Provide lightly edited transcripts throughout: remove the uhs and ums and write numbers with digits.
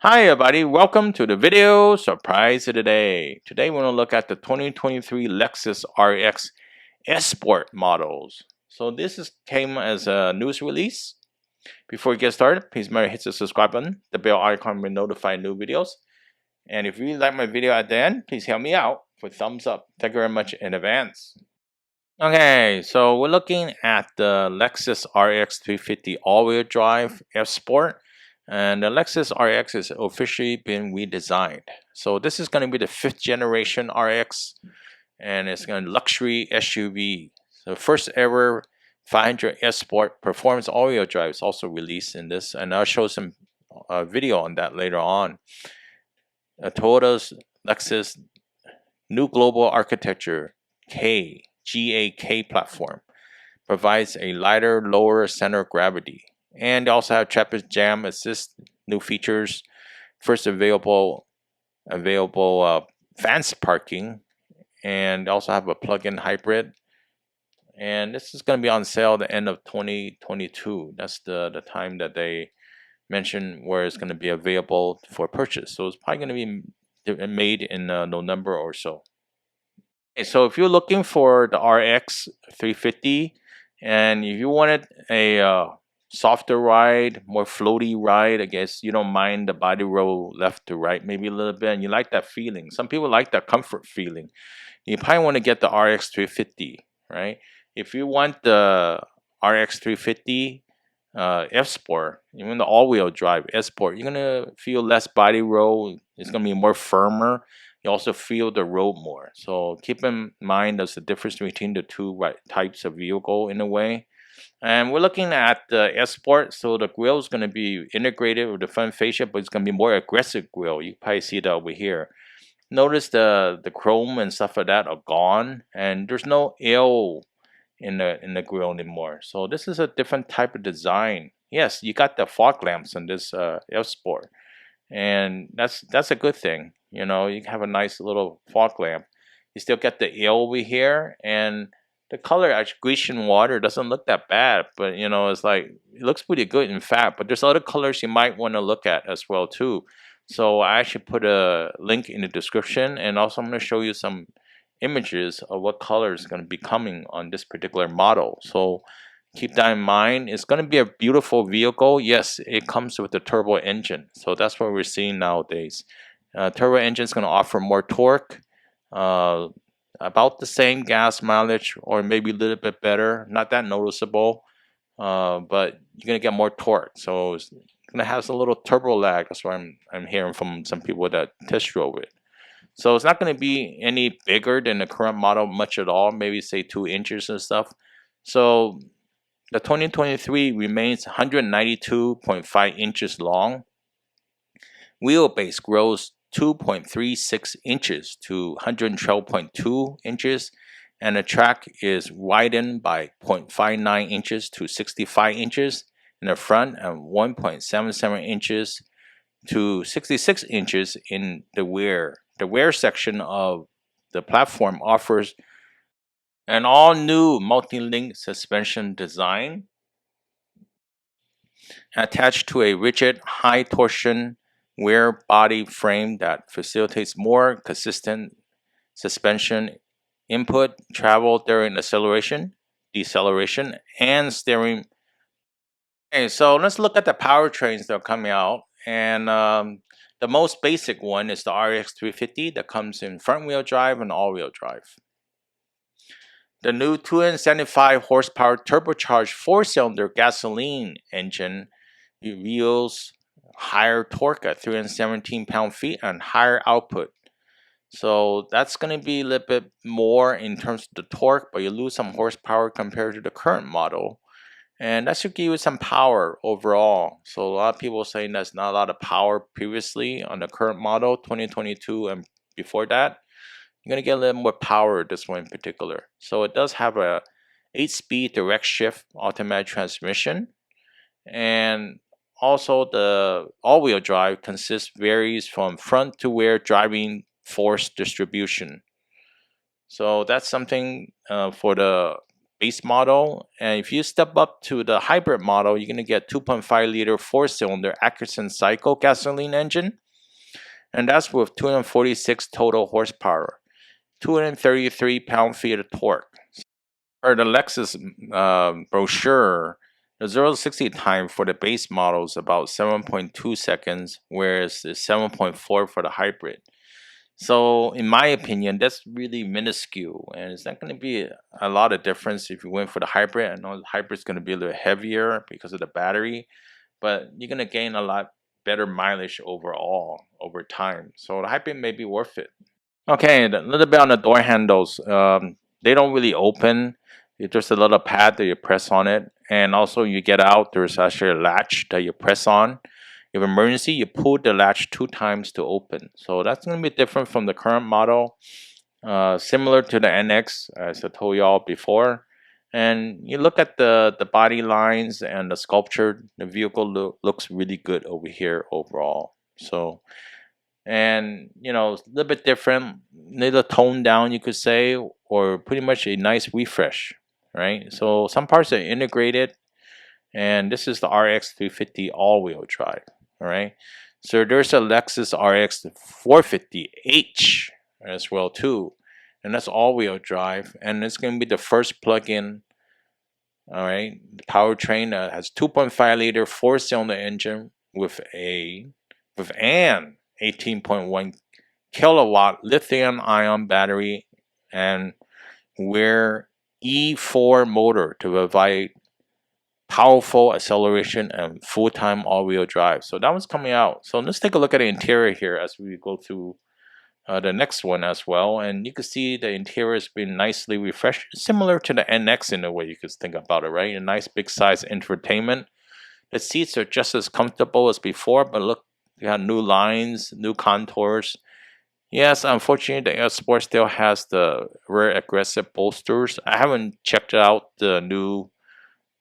Hi everybody, welcome to the video surprise of the day. Today we're going to look at the 2023 Lexus RX S Sport models. So came as a news release. Before we get started, please remember to hit the subscribe button, the bell icon will notify new videos. And if you really like my video at the end, please help me out with thumbs up. Thank you very much in advance. Okay, so we're looking at the Lexus RX 350 all-wheel drive F Sport. And the Lexus RX is officially been redesigned. So this is going to be the 5th generation RX, and it's going to luxury SUV. So first ever 500 S Sport Performance all-wheel drive is also released in this, and I'll show some video on that later on. Toyota's Lexus new global architecture GAK platform provides a lighter, lower center of gravity. And they also have Traffic Jam Assist, new features. First available fast parking, and they also have a plug-in hybrid. And this is going to be on sale at the end of 2022. That's the time that they mentioned where it's going to be available for purchase. So it's probably going to be made in November or so. Okay, so if you're looking for the RX 350, and if you wanted a softer ride, more floaty ride, I guess you don't mind the body roll left to right maybe a little bit, and you like that feeling. Some people like that comfort feeling. You probably want to get the RX 350, right? If you want the RX 350 F Sport, even the all-wheel drive S Sport, you're gonna feel less body roll. It's gonna be more firmer. You also feel the road more. So keep in mind there's a difference between the two types of vehicle in a way. And we're looking at the S Sport, so the grille is going to be integrated with the front fascia, but it's going to be more aggressive grille. You probably see that over here. Notice the chrome and stuff like that are gone, and there's no L in the grille anymore. So this is a different type of design. Yes, you got the fog lamps in this F Sport, and that's a good thing. You know, you have a nice little fog lamp. You still get the L over here, and the color actually Grecian water doesn't look that bad, but you know, it's like it looks pretty good in fact. But there's other colors you might want to look at as well too. So I actually put a link in the description, and also I'm going to show you some images of what color is going to be coming on this particular model. So keep that in mind. It's going to be a beautiful vehicle. Yes, it comes with a turbo engine, so that's what we're seeing nowadays. Turbo engine is going to offer more torque. About the same gas mileage, or maybe a little bit better, not that noticeable, but you're gonna get more torque, so it's gonna have a little turbo lag. That's what I'm hearing from some people that test drove it. So it's not gonna be any bigger than the current model much at all, maybe say 2 inches and stuff. So the 2023 remains 192.5 inches long. Wheelbase grows 2.36 inches to 112.2 inches, and the track is widened by 0.59 inches to 65 inches in the front and 1.77 inches to 66 inches in the rear. The rear section of the platform offers an all-new multi-link suspension design attached to a rigid high torsion rear body frame that facilitates more consistent suspension input travel during acceleration, deceleration, and steering. Okay, so let's look at the powertrains that are coming out. And the most basic one is the RX 350 that comes in front wheel drive and all wheel drive. The new 275 horsepower turbocharged 4-cylinder gasoline engine reveals higher torque at 317 pound-feet and higher output. So that's going to be a little bit more in terms of the torque, but you lose some horsepower compared to the current model. And that should give you some power overall. So a lot of people are saying there's not a lot of power previously on the current model, 2022 and before that. You're going to get a little more power this one in particular. So it does have a 8-speed direct shift automatic transmission. And also the all-wheel drive varies from front to rear driving force distribution. So that's something for the base model. And if you step up to the hybrid model, you're going to get 2.5 liter 4-cylinder Atkinson cycle gasoline engine, and that's with 246 total horsepower, 233 pound-feet of torque. Or the Lexus Brochure, the 0 to 60 time for the base model is about 7.2 seconds, whereas it's 7.4 for the hybrid. So in my opinion, that's really minuscule, and it's not going to be a lot of difference if you went for the hybrid. I know the hybrid is going to be a little heavier because of the battery, but you're going to gain a lot better mileage overall over time. So the hybrid may be worth it. Okay, a little bit on the door handles. They don't really open. It's just a little pad that you press on it, and also you get out. There's actually a latch that you press on. If emergency, you pull the latch 2 times to open. So that's going to be different from the current model. Similar to the NX, as I told y'all before. And you look at the body lines and the sculpture, the vehicle looks really good over here overall. So, and you know, a little bit different, little toned down, you could say, or pretty much a nice refresh, right? So some parts are integrated, and this is the RX 350 all-wheel drive. All right, so there's a Lexus RX 450h as well too, and that's all-wheel drive, and it's going to be the first plug-in. All right, the powertrain has 2.5 liter 4-cylinder engine with an 18.1 kilowatt lithium-ion battery and wear E4 motor to provide powerful acceleration and full-time all-wheel drive. So that was coming out. So let's take a look at the interior here as we go through the next one as well. And you can see the interior has been nicely refreshed, similar to the NX in a way you could think about it, right? A nice big size infotainment. The seats are just as comfortable as before, but look, you have new lines, new contours. Yes, unfortunately, the F Sport still has the rear aggressive bolsters. I haven't checked out the new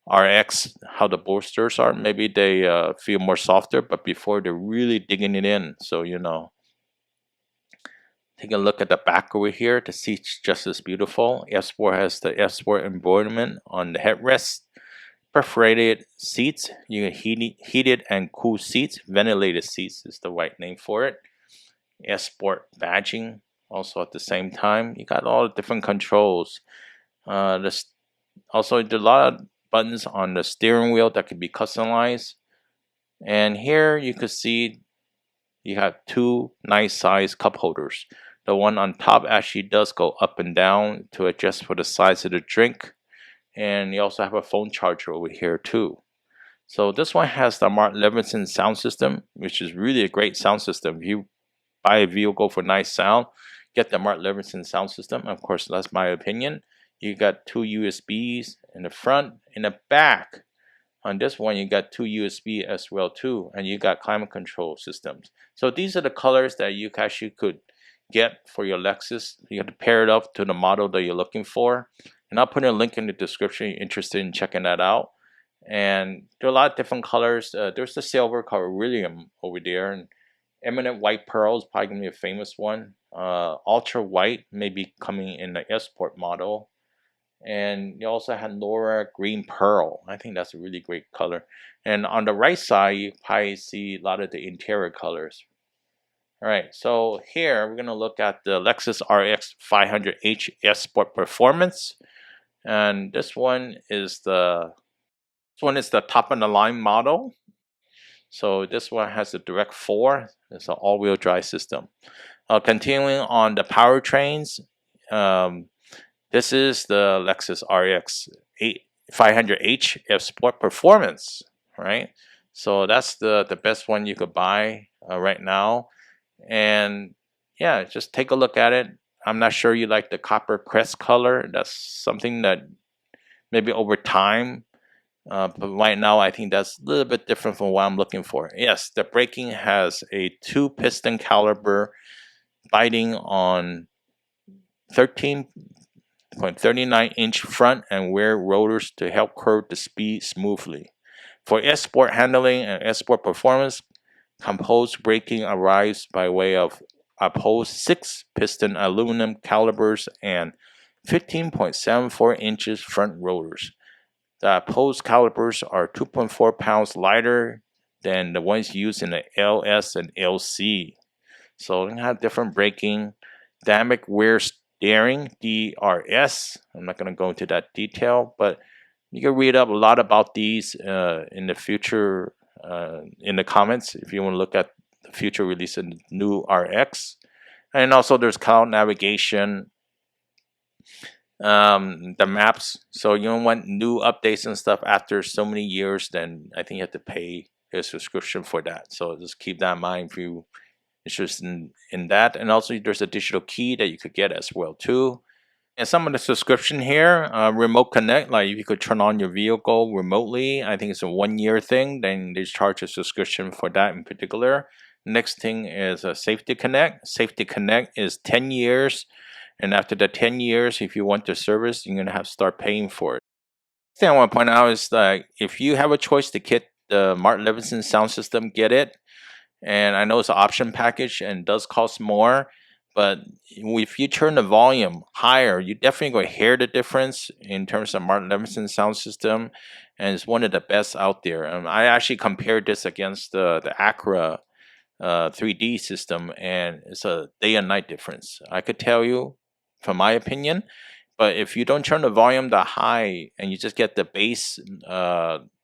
RX, how the bolsters are. Maybe they feel more softer, but before they're really digging it in. So, you know, take a look at the back over here. The seat's just as beautiful. F Sport has the F Sport embroiderment on the headrest. Perforated seats. You can heated and cool seats. Ventilated seats is the right name for it. F Sport badging also at the same time. You got all the different controls. There's also a lot of buttons on the steering wheel that can be customized. And here you can see you have 2 nice size cup holders. The one on top actually does go up and down to adjust for the size of the drink. And you also have a phone charger over here too. So this one has the Mark Levinson sound system, which is really a great sound system. If you buy a vehicle for nice sound, get the Mark Levinson sound system. Of course, that's my opinion. You got 2 USBs in the front, in the back. On this one, you got 2 USB as well too, and you got climate control systems. So these are the colors that you actually could get for your Lexus. You have to pair it up to the model that you're looking for. And I'll put a link in the description if you're interested in checking that out. And there are a lot of different colors. There's the silver color William over there, and Eminent White Pearl is probably going to be a famous one. Ultra White may be coming in the F Sport model. And you also have Laura Green Pearl. I think that's a really great color. And on the right side, you probably see a lot of the interior colors. All right, so here we're going to look at the Lexus RX 500h F Sport Performance. And this one is the top of the line model. So this one has a direct 4. It's an all-wheel drive system. Continuing on the powertrains, this is the Lexus RX 500h F Sport Performance, right? So that's the best one you could buy right now. And yeah, just take a look at it. I'm not sure you like the copper crest color. That's something that maybe over time, but right now I think that's a little bit different from what I'm looking for. Yes, the braking has a 2-piston caliber biting on 13.39-inch front and rear rotors to help curb the speed smoothly. For F Sport handling and F Sport performance, composed braking arrives by way of opposed 6-piston aluminum calipers and 15.74 inches front rotors. The post calipers are 2.4 pounds lighter than the ones used in the LS and LC. So they have different braking, dynamic rear steering, DRS. I'm not going to go into that detail, but you can read up a lot about these in the future in the comments if you want to look at the future release of the new RX. And also there's cloud navigation, the maps. So you don't want new updates and stuff after so many years, then I think you have to pay a subscription for that. So just keep that in mind if you interested in that. And also there's a digital key that you could get as well too. And some of the subscription here, remote connect, like if you could turn on your vehicle remotely, I think it's a 1-year thing, then they charge a subscription for that in particular. Next thing is a safety connect. Safety connect is 10 years. And after the 10 years, if you want the service, you're going to have to start paying for it. The thing I want to point out is that if you have a choice to get the Martin Levinson sound system, get it. And I know it's an option package and does cost more, but if you turn the volume higher, you definitely going to hear the difference in terms of Martin Levinson sound system, and it's one of the best out there. I actually compared this against the Acura 3D system, and it's a day and night difference. I could tell you, from my opinion, but if you don't turn the volume that high and you just get the bass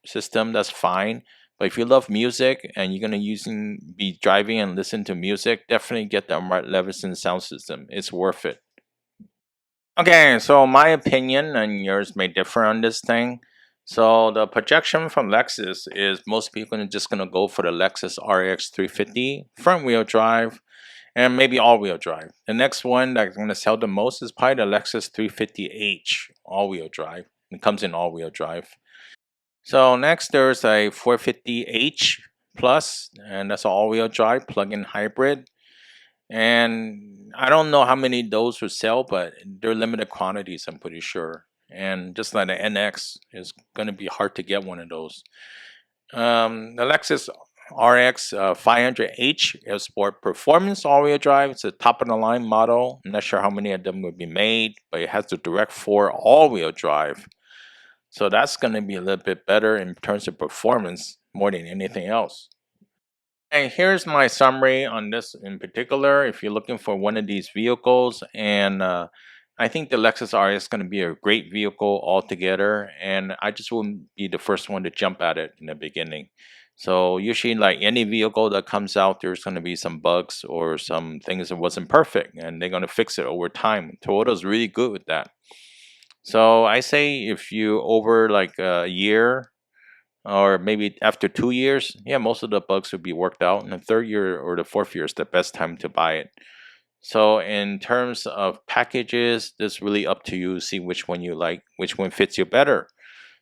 system, that's fine. But if you love music and you're gonna be driving and listen to music, definitely get the Martin Levinson sound system. It's worth it. Okay, so my opinion and yours may differ on this thing. So the projection from Lexus is most people are just gonna go for the Lexus RX 350 front wheel drive and maybe all wheel drive. The next one that's gonna sell the most is probably the Lexus 350H all wheel drive. It comes in all wheel drive. So next there's a 450H Plus, and that's an all-wheel drive plug-in hybrid. And I don't know how many of those will sell, but they're limited quantities, I'm pretty sure. And just like the NX, it's going to be hard to get one of those. The Lexus RX 500H F Sport Performance all-wheel drive. It's a top-of-the-line model. I'm not sure how many of them will be made, but it has the Direct 4 all-wheel drive. So that's going to be a little bit better in terms of performance more than anything else. And here's my summary on this in particular. If you're looking for one of these vehicles, and I think the Lexus RX is going to be a great vehicle altogether, and I just wouldn't be the first one to jump at it in the beginning. So usually like any vehicle that comes out, there's going to be some bugs or some things that wasn't perfect, and they're going to fix it over time. Toyota's really good with that. So I say if you over like a year or maybe after 2 years, yeah, most of the bugs will be worked out. And the third year or the fourth year is the best time to buy it. So in terms of packages, it's really up to you. See which one you like, which one fits you better.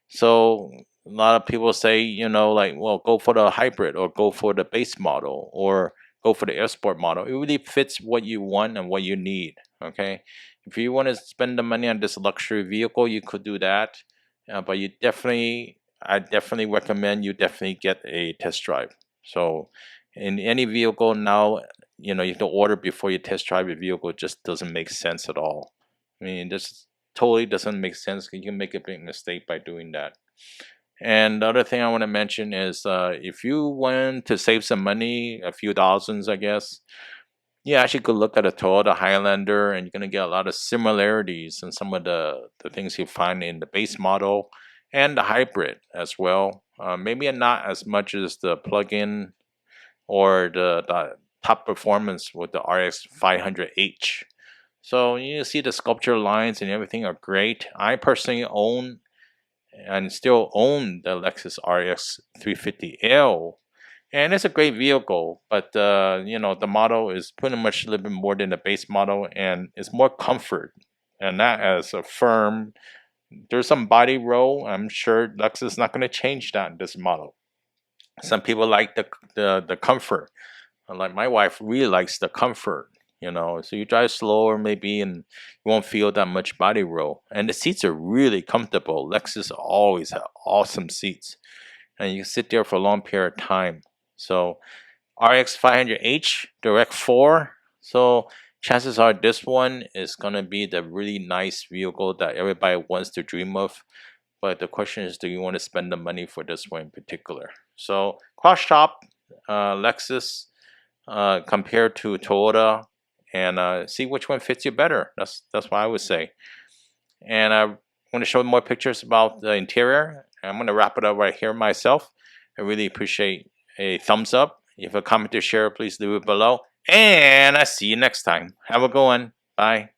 So a lot of people say, like, well, go for the hybrid or go for the base model or go for the F Sport model. It really fits what you want and what you need. Okay. If you want to spend the money on this luxury vehicle, you could do that. But I definitely recommend you definitely get a test drive. So in any vehicle now, you have to order before you test drive a vehicle. It just doesn't make sense at all. I mean, this totally doesn't make sense. You can make a big mistake by doing that. And the other thing I want to mention is if you want to save some money, a few thousands, I guess, you actually could look at a Toyota Highlander, and you're going to get a lot of similarities in some of the things you find in the base model and the hybrid as well. Maybe not as much as the plug-in or the top performance with the RX 500H. So you see the sculpture lines and everything are great. I personally own and still own the Lexus RX 350L, and it's a great vehicle. But the model is pretty much a little bit more than the base model, and it's more comfort, and not as a firm. There's some body roll. I'm sure Lexus is not going to change that in this model. Some people like the comfort. Like my wife really likes the comfort, so you drive slower maybe and you won't feel that much body roll. And the seats are really comfortable. Lexus always have awesome seats, and you can sit there for a long period of time. So RX 500H Direct 4. So chances are this one is gonna be the really nice vehicle that everybody wants to dream of. But the question is, do you want to spend the money for this one in particular? So cross shop Lexus compared to Toyota, and see which one fits you better. That's what I would say. And I want to show more pictures about the interior. I'm going to wrap it up right here myself. I really appreciate a thumbs up. If you have a comment to share, please leave it below. And I see you next time. Have a good one. Bye.